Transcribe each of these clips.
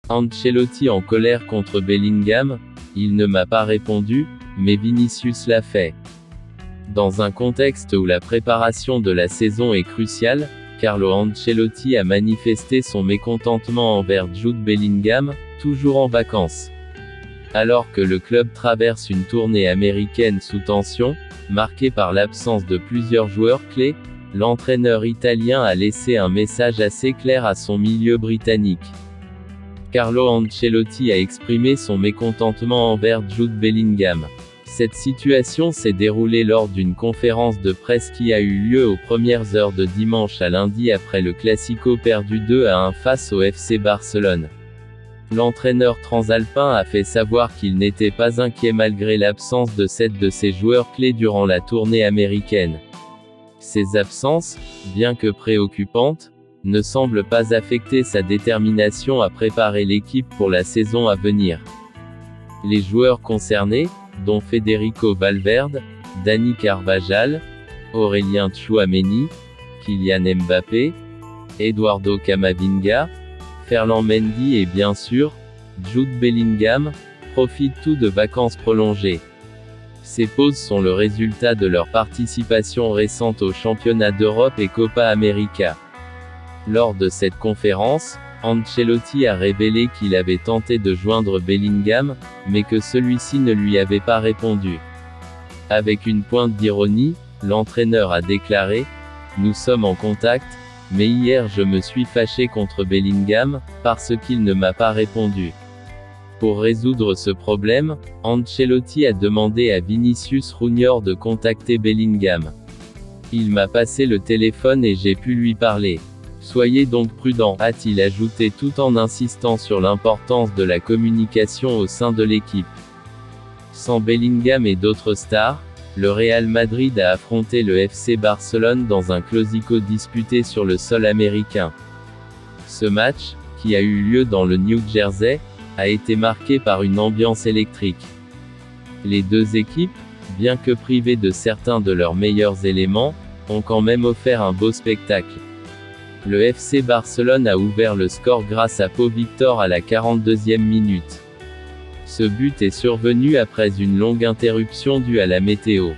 Ancelotti en colère contre Bellingham, il ne m'a pas répondu, mais Vinicius l'a fait. Dans un contexte où la préparation de la saison est cruciale, Carlo Ancelotti a manifesté son mécontentement envers Jude Bellingham, toujours en vacances. Alors que le club traverse une tournée américaine sous tension, marquée par l'absence de plusieurs joueurs clés, l'entraîneur italien a laissé un message assez clair à son milieu britannique. Carlo Ancelotti a exprimé son mécontentement envers Jude Bellingham. Cette situation s'est déroulée lors d'une conférence de presse qui a eu lieu aux premières heures de dimanche à lundi après le Classico perdu 2-1 face au FC Barcelone. L'entraîneur transalpin a fait savoir qu'il n'était pas inquiet malgré l'absence de 7 de ses joueurs clés durant la tournée américaine. Ces absences, bien que préoccupantes, ne semblent pas affecter sa détermination à préparer l'équipe pour la saison à venir. Les joueurs concernés, dont Federico Valverde, Dani Carvajal, Aurélien Tchouaméni, Kylian Mbappé, Eduardo Camavinga, Ferland Mendy et bien sûr, Jude Bellingham, profitent tous de vacances prolongées. Ces pauses sont le résultat de leur participation récente aux championnats d'Europe et Copa América. Lors de cette conférence, Ancelotti a révélé qu'il avait tenté de joindre Bellingham, mais que celui-ci ne lui avait pas répondu. Avec une pointe d'ironie, l'entraîneur a déclaré « Nous sommes en contact, mais hier je me suis fâché contre Bellingham, parce qu'il ne m'a pas répondu ». Pour résoudre ce problème, Ancelotti a demandé à Vinicius Junior de contacter Bellingham. « Il m'a passé le téléphone et j'ai pu lui parler. Soyez donc prudent, a-t-il ajouté tout en insistant sur l'importance de la communication au sein de l'équipe. Sans Bellingham et d'autres stars, le Real Madrid a affronté le FC Barcelone dans un classico disputé sur le sol américain. Ce match, qui a eu lieu dans le New Jersey, a été marqué par une ambiance électrique. Les deux équipes, bien que privées de certains de leurs meilleurs éléments, ont quand même offert un beau spectacle. Le FC Barcelone a ouvert le score grâce à Pau Victor à la 42e minute. Ce but est survenu après une longue interruption due à la météo.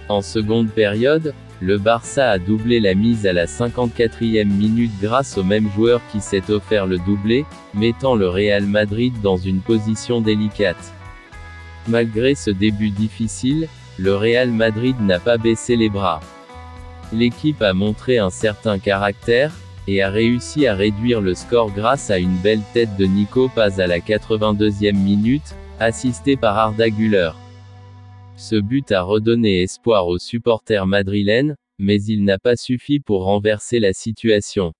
En seconde période, le Barça a doublé la mise à la 54e minute grâce au même joueur qui s'est offert le doublé, mettant le Real Madrid dans une position délicate. Malgré ce début difficile, le Real Madrid n'a pas baissé les bras. L'équipe a montré un certain caractère, et a réussi à réduire le score grâce à une belle tête de Nico Paz à la 82e minute, assistée par Arda Güler. Ce but a redonné espoir aux supporters madrilènes, mais il n'a pas suffi pour renverser la situation.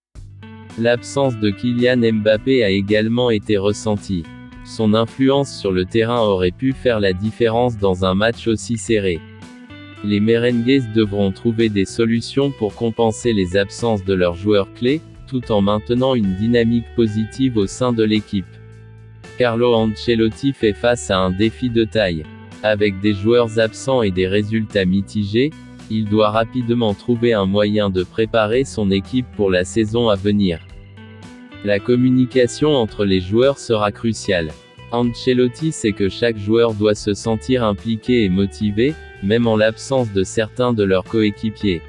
L'absence de Kylian Mbappé a également été ressentie. Son influence sur le terrain aurait pu faire la différence dans un match aussi serré. Les merengues devront trouver des solutions pour compenser les absences de leurs joueurs clés, tout en maintenant une dynamique positive au sein de l'équipe. Carlo Ancelotti fait face à un défi de taille. Avec des joueurs absents et des résultats mitigés, il doit rapidement trouver un moyen de préparer son équipe pour la saison à venir. La communication entre les joueurs sera cruciale. Ancelotti sait que chaque joueur doit se sentir impliqué et motivé, même en l'absence de certains de leurs coéquipiers.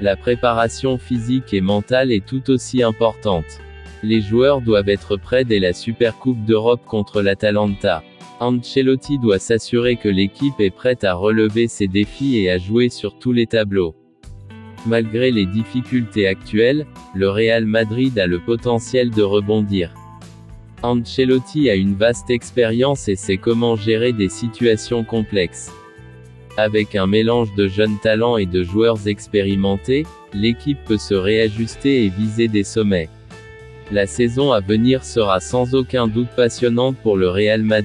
La préparation physique et mentale est tout aussi importante. Les joueurs doivent être prêts dès la Supercoupe d'Europe contre l'Atalanta. Ancelotti doit s'assurer que l'équipe est prête à relever ces défis et à jouer sur tous les tableaux. Malgré les difficultés actuelles, le Real Madrid a le potentiel de rebondir. Ancelotti a une vaste expérience et sait comment gérer des situations complexes. Avec un mélange de jeunes talents et de joueurs expérimentés, l'équipe peut se réajuster et viser des sommets. La saison à venir sera sans aucun doute passionnante pour le Real Madrid.